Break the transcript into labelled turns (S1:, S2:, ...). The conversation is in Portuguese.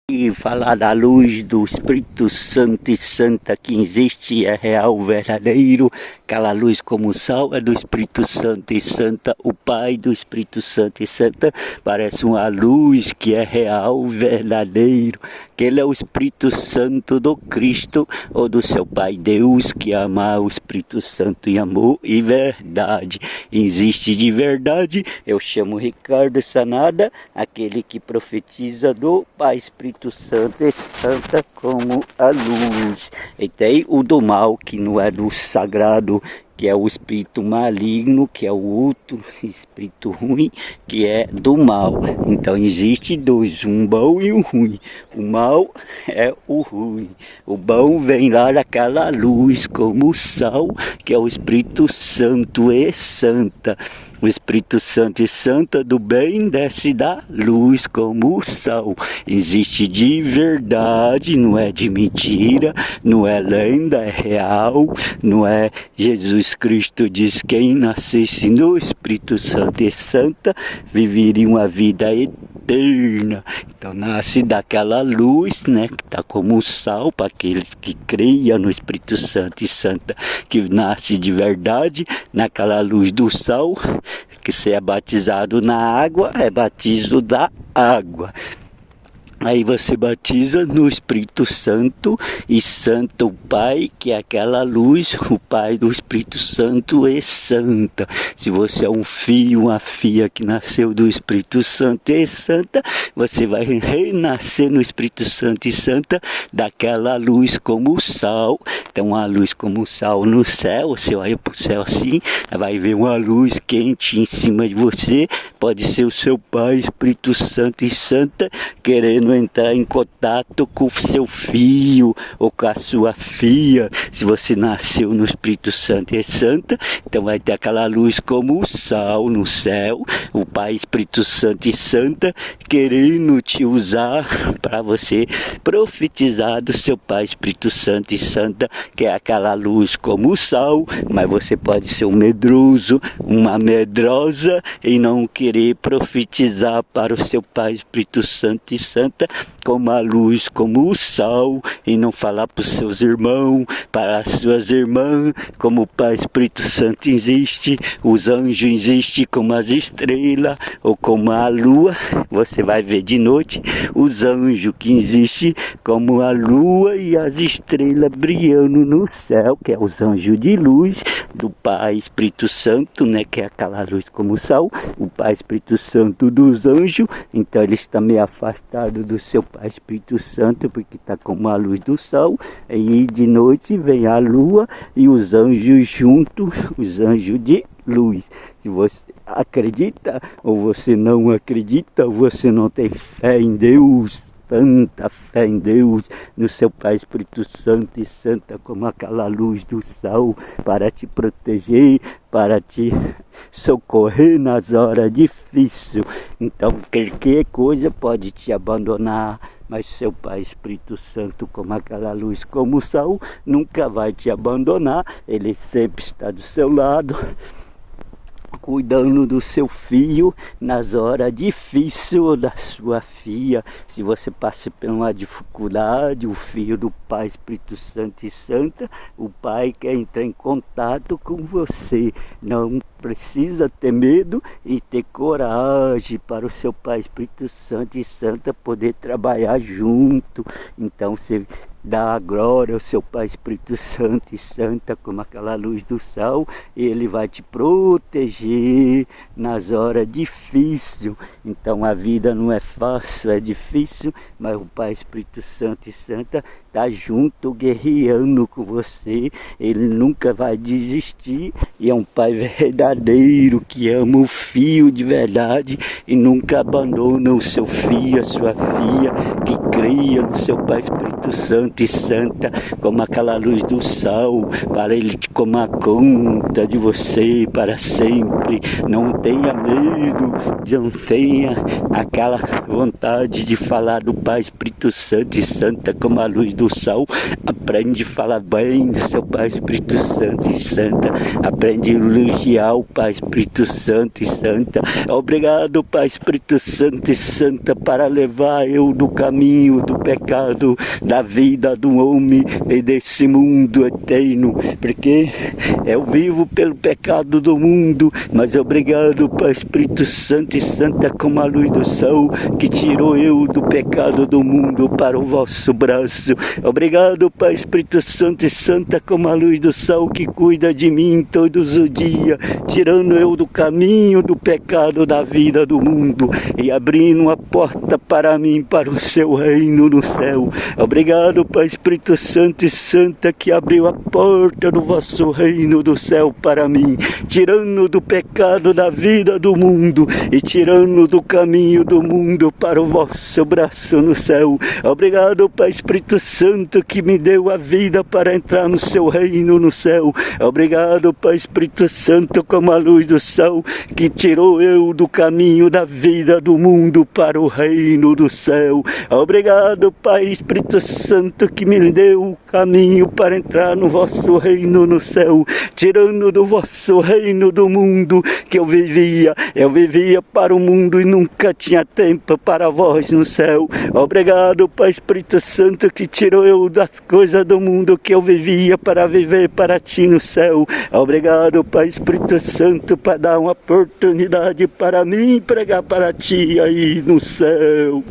S1: E falar da luz do Espírito Santo e Santa que existe, é real, verdadeiro. Aquela luz como o sal é do Espírito Santo e Santa, o Pai do Espírito Santo e Santa. Parece uma luz que é real, verdadeiro. Que ele é o Espírito Santo do Cristo ou do seu Pai Deus, que ama o Espírito Santo em amor e verdade. Existe de verdade. Eu chamo Ricardo Sanada, aquele que profetiza do Pai Espírito Santo e Santa como a luz. E tem o do mal, que não é do sagrado, que é o espírito maligno, que é o outro espírito ruim, que é do mal. Então existe dois, um bom e um ruim. O mal é o ruim. O bom vem lá daquela luz, como o sal, que é o Espírito Santo e Santa. O Espírito Santo e Santa do bem desce da luz como o sal. Existe de verdade, não é de mentira, não é lenda, é real, não é. Jesus Cristo diz: quem nascesse no Espírito Santo e Santa viveria uma vida eterna. Então nasce daquela luz, né, que está como o sal, para aqueles que creiam no Espírito Santo e Santa, que nasce de verdade, naquela luz do sal, que se é batizado na água, é batismo da água. Aí você batiza no Espírito Santo e Santo o Pai, que é aquela luz, o Pai do Espírito Santo e Santa. Se você é um filho, uma filha que nasceu do Espírito Santo e Santa, você vai renascer no Espírito Santo e Santa daquela luz como o sal. Então uma luz como o sal no céu, você olha para o céu assim, vai ver uma luz quente em cima de você, pode ser o seu Pai, Espírito Santo e Santa, querendo entrar em contato com o seu filho ou com a sua filha. Se você nasceu no Espírito Santo e Santa, então vai ter aquela luz como o sal no céu, o Pai Espírito Santo e Santa querendo te usar para você profetizar do seu Pai Espírito Santo e Santa, que é aquela luz como o sal. Mas você pode ser um medroso, uma medrosa e não querer profetizar para o seu Pai Espírito Santo e Santa como a luz, como o sal, e não falar para os seus irmãos, para as suas irmãs, como o Pai Espírito Santo existe, os anjos existem como as estrelas, ou como a lua. Você vai ver de noite os anjos que existem como a lua e as estrelas brilhando no céu, que é os anjos de luz do Pai Espírito Santo, né, que é aquela luz como o sal, o Pai Espírito Santo dos anjos. Então eles estão meio afastados do seu Pai Espírito Santo, porque está como a luz do sol. E de noite vem a lua e os anjos juntos, os anjos de luz. Se você acredita ou você não acredita, você não tem fé em Deus, tanta fé em Deus, no seu Pai Espírito Santo e Santa, como aquela luz do sol, para te proteger, para te socorrer nas horas difíceis. Então qualquer coisa pode te abandonar, mas seu Pai Espírito Santo, como aquela luz como o sol, nunca vai te abandonar. Ele sempre está do seu lado, cuidando do seu filho nas horas difíceis da sua filha. Se você passa por uma dificuldade, o filho do Pai Espírito Santo e Santa, o Pai quer entrar em contato com você. Não precisa ter medo e ter coragem para o seu Pai Espírito Santo e Santa poder trabalhar junto. Então você dá a glória ao seu Pai Espírito Santo e Santa, como aquela luz do sol, e ele vai te proteger nas horas difíceis. Então a vida não é fácil, é difícil, mas o Pai Espírito Santo e Santa está junto, guerreando com você. Ele nunca vai desistir, e é um Pai verdadeiro que ama o filho de verdade e nunca abandona o seu filho, a sua filha, que creia no seu Pai Espírito Santo Santo e Santa, como aquela luz do sol, para Ele tomar conta de você para sempre. Não tenha medo, não tenha aquela vontade de falar do Pai Espírito Santo e Santa como a luz do sol. Aprende a falar bem do seu Pai Espírito Santo e Santa. Aprende a elogiar o Pai Espírito Santo e Santa. Obrigado, Pai Espírito Santo e Santa, para levar eu do caminho do pecado, da vida do homem e desse mundo eterno, porque eu vivo pelo pecado do mundo, mas obrigado, Pai Espírito Santo e Santa, como a luz do sol, que tirou eu do pecado do mundo para o vosso braço. Obrigado, Pai Espírito Santo e Santa, como a luz do sol, que cuida de mim todos os dias, tirando eu do caminho do pecado da vida do mundo e abrindo uma porta para mim, para o seu reino no céu. Obrigado, Pai Espírito Santo e Santa, que abriu a porta do vosso reino do céu para mim, tirando do pecado da vida do mundo e tirando do caminho do mundo para o vosso braço no céu. Obrigado, Pai Espírito Santo, que me deu a vida para entrar no seu reino no céu. Obrigado, Pai Espírito Santo, como a luz do sol, que tirou eu do caminho da vida do mundo para o reino do céu. Obrigado, Pai Espírito Santo, que me deu o caminho para entrar no vosso reino no céu, tirando do vosso reino do mundo que eu vivia para o mundo e nunca tinha tempo para vós no céu. Obrigado, Pai Espírito Santo, que tirou eu das coisas do mundo que eu vivia para viver para ti no céu. Obrigado, Pai Espírito Santo, para dar uma oportunidade para mim pregar para ti aí no céu.